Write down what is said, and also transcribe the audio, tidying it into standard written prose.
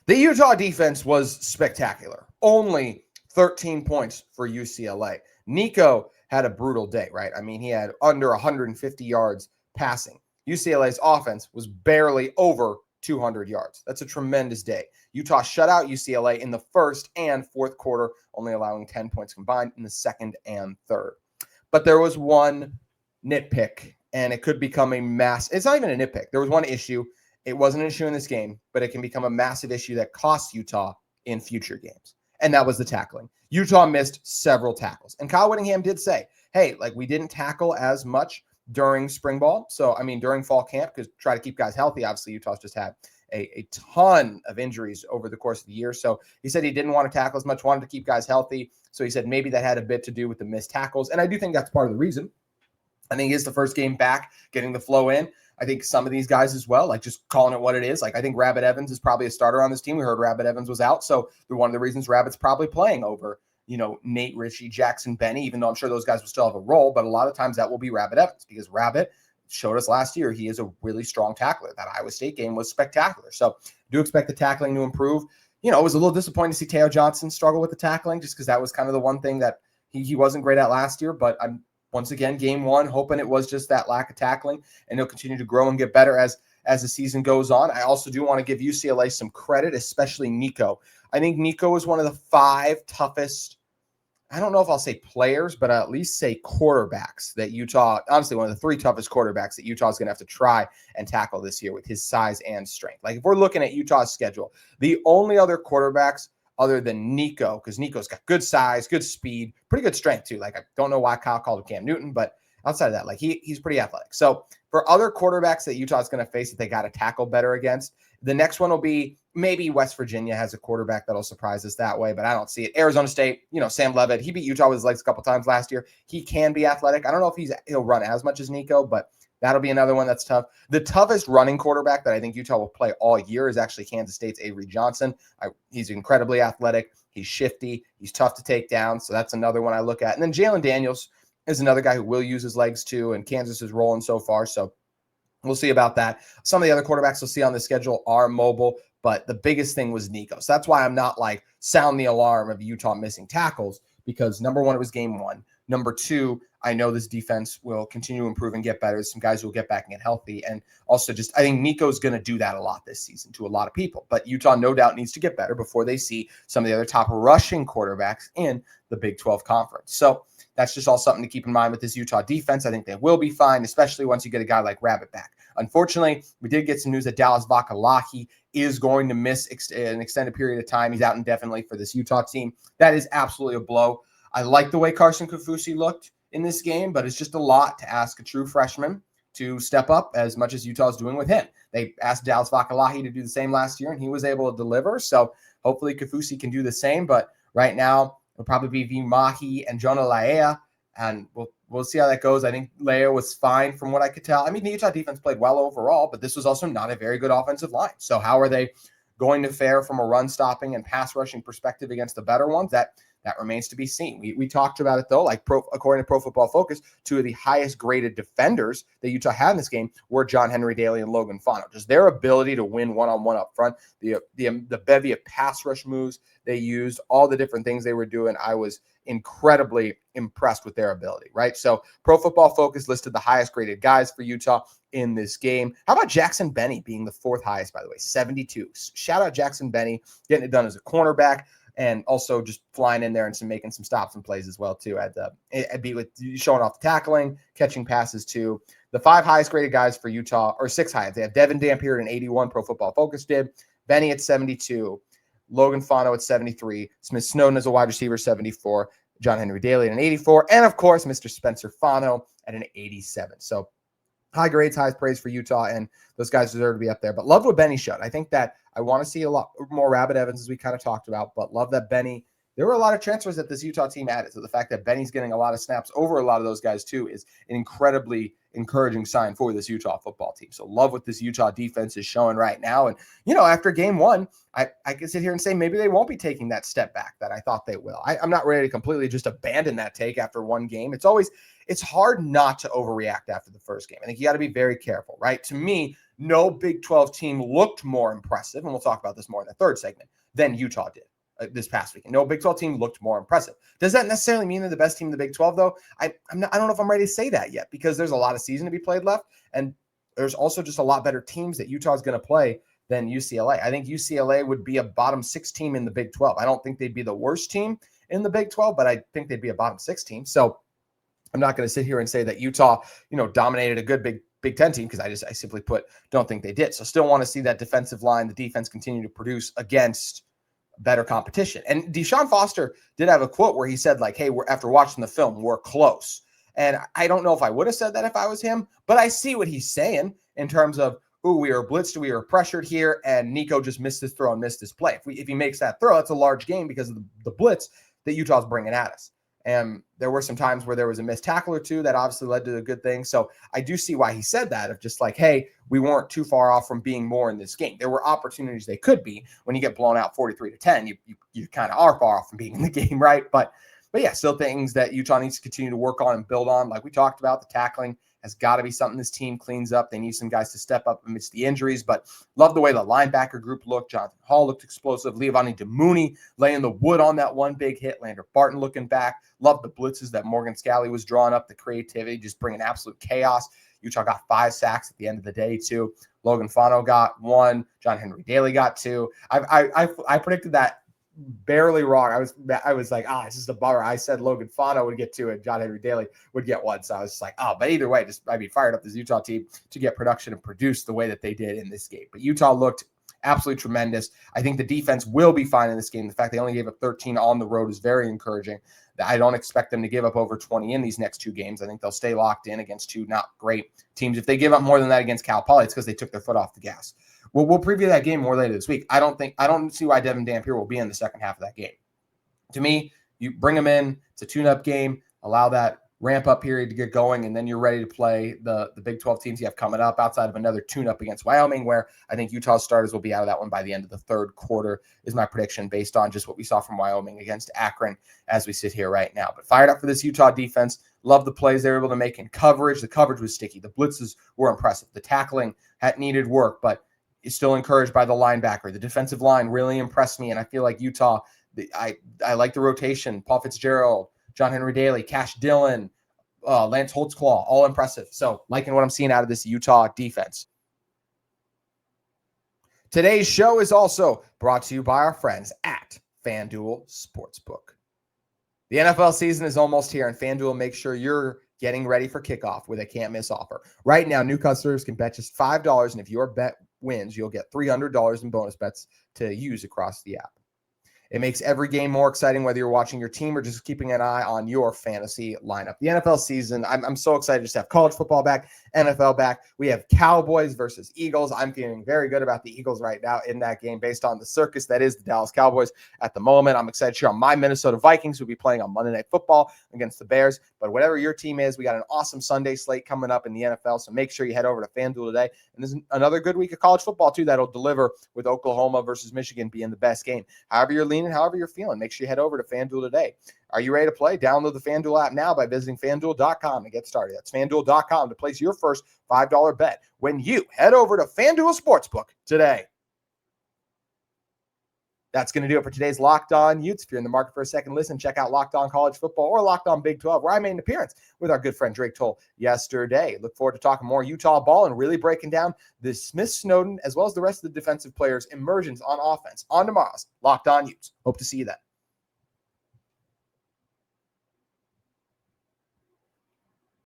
The Utah defense was spectacular. Only 13 points for UCLA. Nico had a brutal day, right? I mean, he had under 150 yards passing. UCLA's offense was barely over 200 yards. That's a tremendous day. Utah shut out UCLA in the first and fourth quarter, only allowing 10 points combined in the second and third. But there was one nitpick, and it could become a mass. It's not even a nitpick. There was one issue. It wasn't an issue in this game, but it can become a massive issue that costs Utah in future games. And that was the tackling. Utah missed several tackles. And Kyle Whittingham did say, hey, like we didn't tackle as much during spring ball. So, I mean, during fall camp, because try to keep guys healthy. Obviously, Utah's just had a ton of injuries over the course of the year. So he said he didn't want to tackle as much, wanted to keep guys healthy. So he said maybe that had a bit to do with the missed tackles. And I do think that's part of the reason. I think it's the first game back, getting the flow in. I think some of these guys as well, like just calling it what it is. Like I think Rabbit Evans is probably a starter on this team. We heard Rabbit Evans was out. So one of the reasons Rabbit's probably playing over, Nate Ritchie, Jackson Benny, even though I'm sure those guys will still have a role. But a lot of times that will be Rabbit Evans because Rabbit showed us last year he is a really strong tackler. That Iowa State game was spectacular. So do expect the tackling to improve. It was a little disappointing to see Teo Johnson struggle with the tackling just because that was kind of the one thing that he wasn't great at last year. But I'm once again, game one, hoping it was just that lack of tackling, and he'll continue to grow and get better as the season goes on. I also do want to give UCLA some credit, especially Nico. I think Nico is one of the 5 toughest, I don't know if I'll say players, but I'll at least say quarterbacks that Utah, honestly, one of the 3 toughest quarterbacks that Utah is going to have to try and tackle this year with his size and strength. Like if we're looking at Utah's schedule, the only other quarterbacks other than Nico, because Nico's got good size, good speed, pretty good strength too. Like I don't know why Kyle called him Cam Newton, but outside of that, like he's pretty athletic. So for other quarterbacks that Utah's going to face that they got to tackle better against, the next one will be maybe West Virginia has a quarterback that'll surprise us that way, but I don't see it. Arizona State, Sam Levitt, he beat Utah with his legs a couple times last year. He can be athletic. I don't know if he'll run as much as Nico, but that'll be another one that's tough. The toughest running quarterback that I think Utah will play all year is actually Kansas State's Avery Johnson. He's incredibly athletic. He's shifty. He's tough to take down. So that's another one I look at. And then Jalen Daniels is another guy who will use his legs too, and Kansas is rolling so far. So we'll see about that. Some of the other quarterbacks we'll see on the schedule are mobile, but the biggest thing was Nico. So that's why I'm not like sound the alarm of Utah missing tackles because number one, it was game one. Number two, I know this defense will continue to improve and get better. There's some guys who will get back and get healthy. And also I think Nico's going to do that a lot this season to a lot of people. But Utah no doubt needs to get better before they see some of the other top rushing quarterbacks in the Big 12 conference. So that's just all something to keep in mind with this Utah defense. I think they will be fine, especially once you get a guy like Rabbit back. Unfortunately, we did get some news that Dallas Vakalahi is going to miss an extended period of time. He's out indefinitely for this Utah team. That is absolutely a blow. I like the way Carson Kaufusi looked in this game, but it's just a lot to ask a true freshman to step up as much as Utah's doing with him. They asked Dallas Vakalahi to do the same last year, and he was able to deliver. So hopefully Kaufusi can do the same. But right now, it'll probably be V. Mahi and Jonah Laea, and we'll see how that goes. I think Laea was fine from what I could tell. I mean, the Utah defense played well overall, but this was also not a very good offensive line. So how are they going to fare from a run-stopping and pass-rushing perspective against the better ones? That remains to be seen. We talked about it, though, according to Pro Football Focus, 2 of the highest-graded defenders that Utah had in this game were John Henry Daley and Logan Fano. Just their ability to win one-on-one up front, the bevy of pass rush moves they used, all the different things they were doing, I was incredibly impressed with their ability, right? So Pro Football Focus listed the highest-graded guys for Utah in this game. How about Jackson Benny being the 4th highest, by the way, 72. Shout out Jackson Benny, getting it done as a cornerback. And also just flying in there and making some stops and plays as well, too. I'd be with showing off the tackling, catching passes, too. The 5 highest graded guys for Utah, or 6 highest. They have Devin Dampier at an 81, Pro Football Focus did. Benny at 72. Logan Fano at 73. Smith Snowden as a wide receiver, 74. John Henry Daley at an 84. And, of course, Mr. Spencer Fano at an 87. So high grades, highest praise for Utah, and those guys deserve to be up there. But love what Benny showed. I think that I want to see a lot more Rabbit Evans, as we kind of talked about, but love that Benny. There were a lot of transfers that this Utah team added. So the fact that Benny's getting a lot of snaps over a lot of those guys, too, is an incredibly encouraging sign for this Utah football team. So love what this Utah defense is showing right now. And, after game one, I can sit here and say maybe they won't be taking that step back that I thought they will. I'm not ready to completely just abandon that take after one game. It's hard not to overreact after the first game. I think you got to be very careful, right? To me, no Big 12 team looked more impressive, and we'll talk about this more in the third segment, than Utah did this past weekend. No Big 12 team looked more impressive. Does that necessarily mean they're the best team in the Big 12, though? I don't know if I'm ready to say that yet, because there's a lot of season to be played left, and there's also just a lot better teams that Utah is going to play than UCLA. I think UCLA would be a bottom 6 team in the Big 12. I don't think they'd be the worst team in the Big 12, but I think they'd be a bottom 6 team. So I'm not going to sit here and say that Utah, dominated a good Big 10 team, because I simply put, don't think they did. So still want to see that defensive line, the defense continue to produce against better competition. And Deshaun Foster did have a quote where he said, like, hey, after watching the film, we're close. And I don't know if I would have said that if I was him, but I see what he's saying in terms of, we were blitzed, we were pressured here, and Nico just missed this throw and missed this play. If he makes that throw, that's a large game because of the blitz that Utah's bringing at us. And there were some times where there was a missed tackle or two that obviously led to a good thing. So I do see why he said that, of just like, hey, we weren't too far off from being more in this game. There were opportunities they could be. When you get blown out 43-10, you kind of are far off from being in the game, right? But yeah, still things that Utah needs to continue to work on and build on. Like we talked about, the tackling has got to be something this team cleans up. They need some guys to step up amidst the injuries, but love the way the linebacker group looked. Jonathan Hall looked explosive. Leavani DeMooney laying the wood on that one big hit. Lander Barton looking back. Love the blitzes that Morgan Scalley was drawing up, the creativity, just bringing absolute chaos. Utah got 5 sacks at the end of the day, too. Logan Fano got 1. John Henry Daley got 2. I predicted that barely wrong. I was like, it's just a bummer. I said Logan Fano would get 2 and John Henry Daley would get 1. So I was just like, but either way, fired up this Utah team to get production and produce the way that they did in this game. But Utah looked absolutely tremendous. I think the defense will be fine in this game. The fact they only gave up 13 on the road is very encouraging. I don't expect them to give up over 20 in these next 2 games. I think they'll stay locked in against 2 not great teams. If they give up more than that against Cal Poly, it's because they took their foot off the gas. We'll preview that game more later this week. I don't see why Devin Dampier will be in the second half of that game. To me, you bring him in. It's a tune-up game. Allow that ramp-up period to get going, and then you're ready to play the Big 12 teams you have coming up outside of another tune-up against Wyoming, where I think Utah's starters will be out of that one by the end of the third quarter, is my prediction based on just what we saw from Wyoming against Akron as we sit here right now. But fired up for this Utah defense. Love the plays they were able to make in coverage. The coverage was sticky. The blitzes were impressive. The tackling had needed work, but is still encouraged by the linebacker. The defensive line really impressed me, and I feel like Utah, I like the rotation. Paul Fitzgerald, John Henry Daley, Cash Dillon, Lance Holtzclaw, all impressive. So liking what I'm seeing out of this Utah defense. Today's show is also brought to you by our friends at FanDuel Sportsbook. The NFL season is almost here, and FanDuel makes sure you're getting ready for kickoff with a can't-miss offer. Right now, new customers can bet just $5, and if your bet wins, you'll get $300 in bonus bets to use across the app. It makes every game more exciting, whether you're watching your team or just keeping an eye on your fantasy lineup. The NFL season, I'm so excited just to have college football back, NFL back. We have Cowboys versus Eagles. I'm feeling very good about the Eagles right now in that game based on the circus that is the Dallas Cowboys at the moment. I'm excited to cheer on my Minnesota Vikings, who will be playing on Monday Night Football against the Bears. But whatever your team is, we got an awesome Sunday slate coming up in the NFL, so make sure you head over to FanDuel today. And there's another good week of college football, too, that'll deliver, with Oklahoma versus Michigan being the best game. However you're leaning, however you're feeling, make sure you head over to FanDuel today. Are you ready to play? Download the FanDuel app now by visiting FanDuel.com to get started. That's FanDuel.com to place your first $5 bet when you head over to FanDuel Sportsbook today. That's going to do it for today's Locked On Utes. If you're in the market for a second listen, check out Locked On College Football or Locked On Big 12, where I made an appearance with our good friend Drake Toll yesterday. Look forward to talking more Utah ball and really breaking down the Smith-Snowden as well as the rest of the defensive players' emergence on offense on tomorrow's Locked On Utes. Hope to see you then.